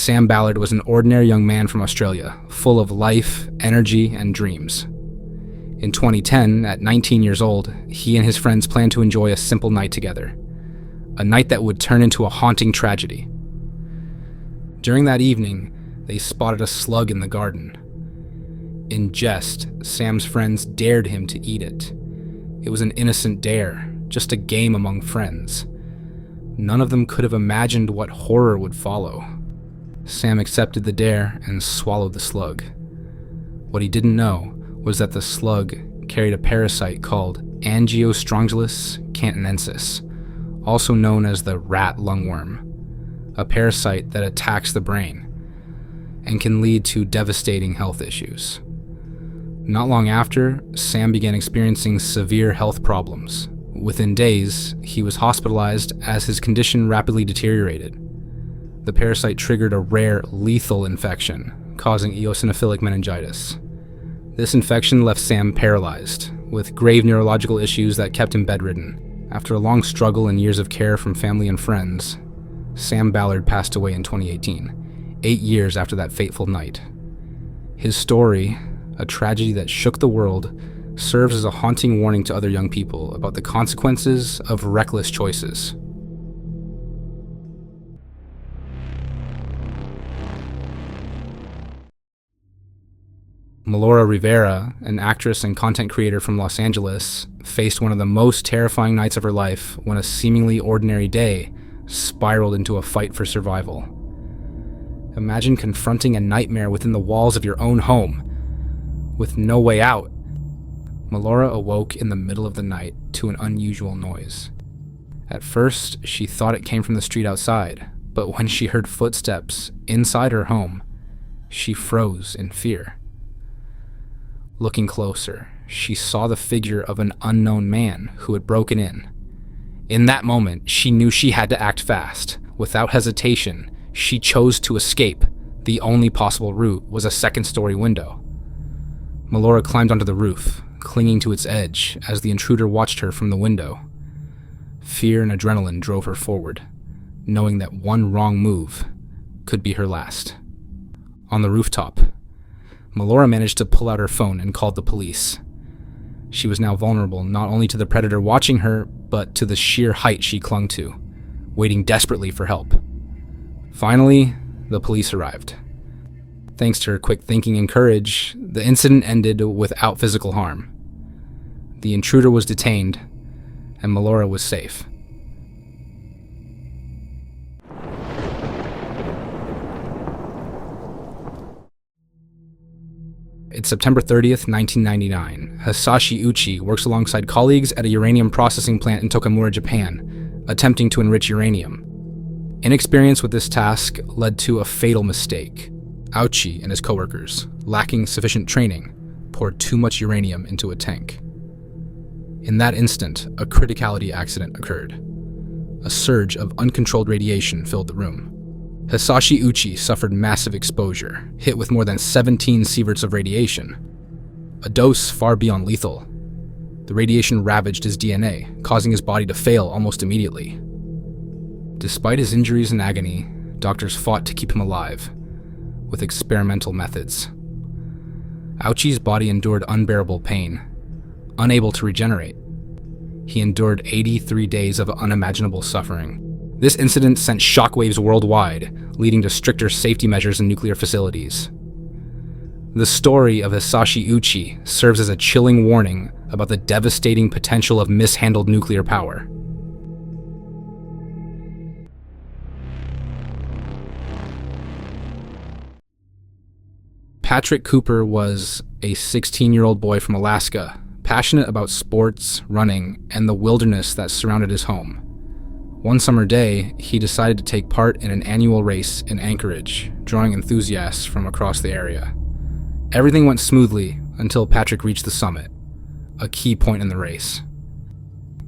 Sam Ballard was an ordinary young man from Australia, full of life, energy, and dreams. In 2010, at 19 years old, he and his friends planned to enjoy a simple night together. A night that would turn into a haunting tragedy. During that evening, they spotted a slug in the garden. In jest, Sam's friends dared him to eat it. It was an innocent dare, just a game among friends. None of them could have imagined what horror would follow. Sam accepted the dare and swallowed the slug. What he didn't know was that the slug carried a parasite called Angiostrongylus cantonensis, also known as the rat lungworm, a parasite that attacks the brain and can lead to devastating health issues. Not long after, Sam began experiencing severe health problems. Within days, he was hospitalized as his condition rapidly deteriorated. The parasite triggered a rare, lethal infection, causing eosinophilic meningitis. This infection left Sam paralyzed, with grave neurological issues that kept him bedridden. After a long struggle and years of care from family and friends, Sam Ballard passed away in 2018, 8 years after that fateful night. His story, a tragedy that shook the world, serves as a haunting warning to other young people about the consequences of reckless choices. Melora Rivera, an actress and content creator from Los Angeles, faced one of the most terrifying nights of her life when a seemingly ordinary day spiraled into a fight for survival. Imagine confronting a nightmare within the walls of your own home, with no way out. Melora awoke in the middle of the night to an unusual noise. At first, she thought it came from the street outside, but when she heard footsteps inside her home, she froze in fear. Looking closer, she saw the figure of an unknown man who had broken in. In that moment, she knew she had to act fast. Without hesitation, she chose to escape. The only possible route was a second-story window. Melora climbed onto the roof, clinging to its edge as the intruder watched her from the window. Fear and adrenaline drove her forward, knowing that one wrong move could be her last. On the rooftop, Melora managed to pull out her phone and called the police. She was now vulnerable not only to the predator watching her, but to the sheer height she clung to, waiting desperately for help. Finally, the police arrived. Thanks to her quick thinking and courage, the incident ended without physical harm. The intruder was detained, and Melora was safe. It's September 30th, 1999. Hisashi Uchi works alongside colleagues at a uranium processing plant in Tokaimura, Japan, attempting to enrich uranium. Inexperience with this task led to a fatal mistake. Uchi and his coworkers, lacking sufficient training, poured too much uranium into a tank. In that instant, a criticality accident occurred. A surge of uncontrolled radiation filled the room. Hisashi Uchi suffered massive exposure, hit with more than 17 sieverts of radiation. A dose far beyond lethal. The radiation ravaged his DNA, causing his body to fail almost immediately. Despite his injuries and agony, doctors fought to keep him alive, with experimental methods. Uchi's body endured unbearable pain, unable to regenerate. He endured 83 days of unimaginable suffering. This incident sent shockwaves worldwide, leading to stricter safety measures in nuclear facilities. The story of Hisashi Uchi serves as a chilling warning about the devastating potential of mishandled nuclear power. Patrick Cooper was a 16-year-old boy from Alaska, passionate about sports, running, and the wilderness that surrounded his home. One summer day, he decided to take part in an annual race in Anchorage, drawing enthusiasts from across the area. Everything went smoothly until Patrick reached the summit, a key point in the race.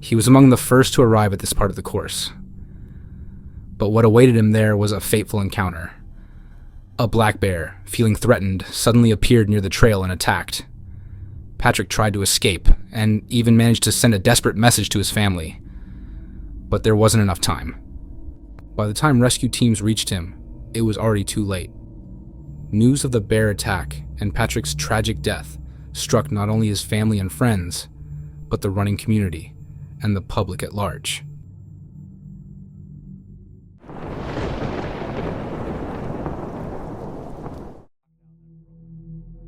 He was among the first to arrive at this part of the course. But what awaited him there was a fateful encounter. A black bear, feeling threatened, suddenly appeared near the trail and attacked. Patrick tried to escape, and even managed to send a desperate message to his family. But there wasn't enough time. By the time rescue teams reached him, it was already too late. News of the bear attack and Patrick's tragic death struck not only his family and friends, but the running community and the public at large.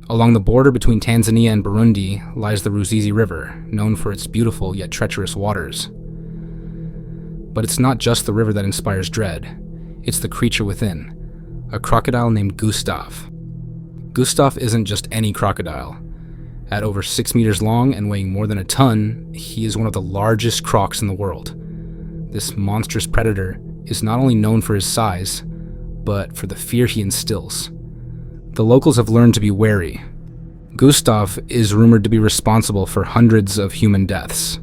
Along the border between Tanzania and Burundi lies the Ruzizi River, known for its beautiful yet treacherous waters. But it's not just the river that inspires dread, it's the creature within, a crocodile named Gustaf. Gustaf isn't just any crocodile. At over 6 meters long and weighing more than a ton, he is one of the largest crocs in the world. This monstrous predator is not only known for his size, but for the fear he instills. The locals have learned to be wary. Gustaf is rumored to be responsible for hundreds of human deaths.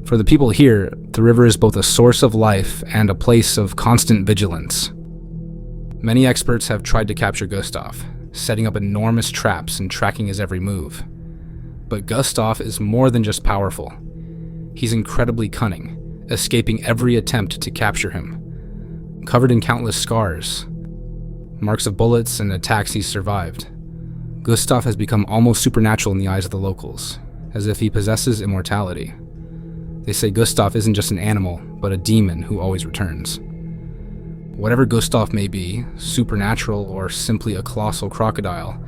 For the people here, the river is both a source of life and a place of constant vigilance. Many experts have tried to capture Gustaf, setting up enormous traps and tracking his every move. But Gustaf is more than just powerful. He's incredibly cunning, escaping every attempt to capture him. Covered in countless scars, marks of bullets and attacks he's survived, Gustaf has become almost supernatural in the eyes of the locals, as if he possesses immortality. They say Gustaf isn't just an animal, but a demon who always returns. Whatever Gustaf may be, supernatural or simply a colossal crocodile,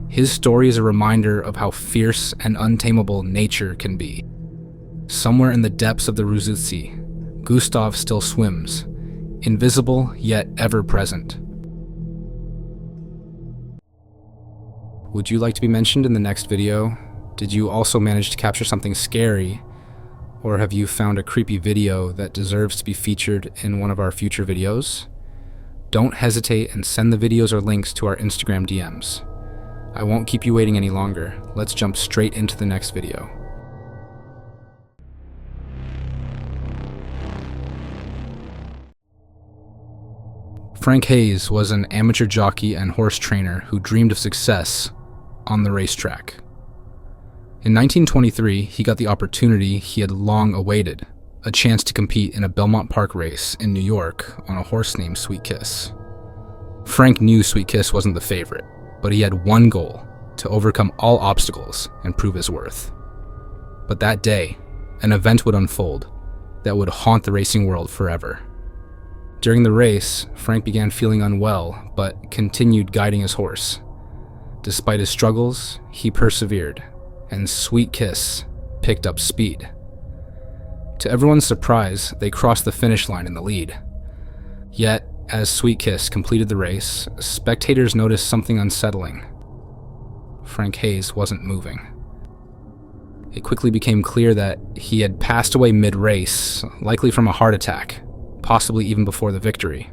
his story is a reminder of how fierce and untamable nature can be. Somewhere in the depths of the Ruzizi, Gustaf still swims, invisible yet ever present. Would you like to be mentioned in the next video? Did you also manage to capture something scary? Or have you found a creepy video that deserves to be featured in one of our future videos? Don't hesitate and send the videos or links to our Instagram DMs. I won't keep you waiting any longer. Let's jump straight into the next video. Frank Hayes was an amateur jockey and horse trainer who dreamed of success on the racetrack. In 1923, he got the opportunity he had long awaited, a chance to compete in a Belmont Park race in New York on a horse named Sweet Kiss. Frank knew Sweet Kiss wasn't the favorite, but he had one goal: to overcome all obstacles and prove his worth. But that day, an event would unfold that would haunt the racing world forever. During the race, Frank began feeling unwell, but continued guiding his horse. Despite his struggles, he persevered, and Sweet Kiss picked up speed. To everyone's surprise, they crossed the finish line in the lead. Yet, as Sweet Kiss completed the race, spectators noticed something unsettling. Frank Hayes wasn't moving. It quickly became clear that he had passed away mid-race, likely from a heart attack, possibly even before the victory.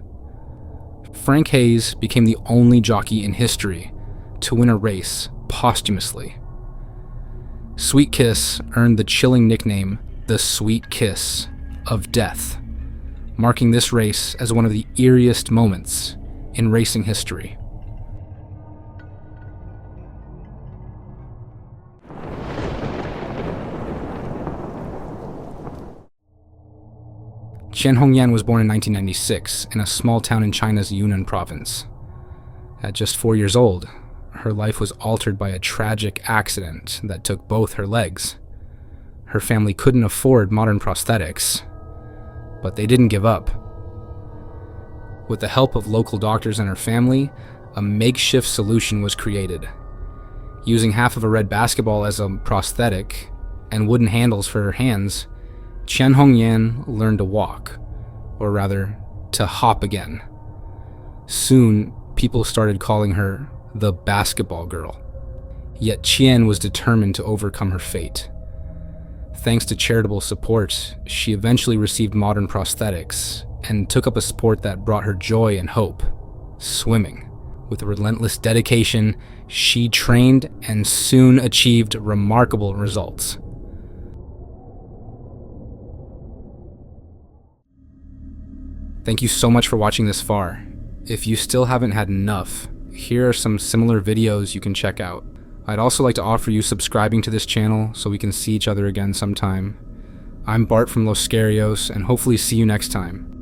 Frank Hayes became the only jockey in history to win a race posthumously. Sweet Kiss earned the chilling nickname, the Sweet Kiss of Death, marking this race as one of the eeriest moments in racing history. Chen Hongyan was born in 1996 in a small town in China's Yunnan province. At just 4 years old, her life was altered by a tragic accident that took both her legs. Her family couldn't afford modern prosthetics, but they didn't give up. With the help of local doctors and her family, a makeshift solution was created. Using half of a red basketball as a prosthetic and wooden handles for her hands, Chen Hongyan learned to walk, or rather, to hop again. Soon, people started calling her the basketball girl. Yet Qian was determined to overcome her fate. Thanks to charitable support, she eventually received modern prosthetics and took up a sport that brought her joy and hope: swimming. With relentless dedication, she trained and soon achieved remarkable results. Thank you so much for watching this far. If you still haven't had enough, here are some similar videos you can check out. I'd also like to offer you subscribing to this channel so we can see each other again sometime. I'm Bart from Los Scarios, and hopefully see you next time.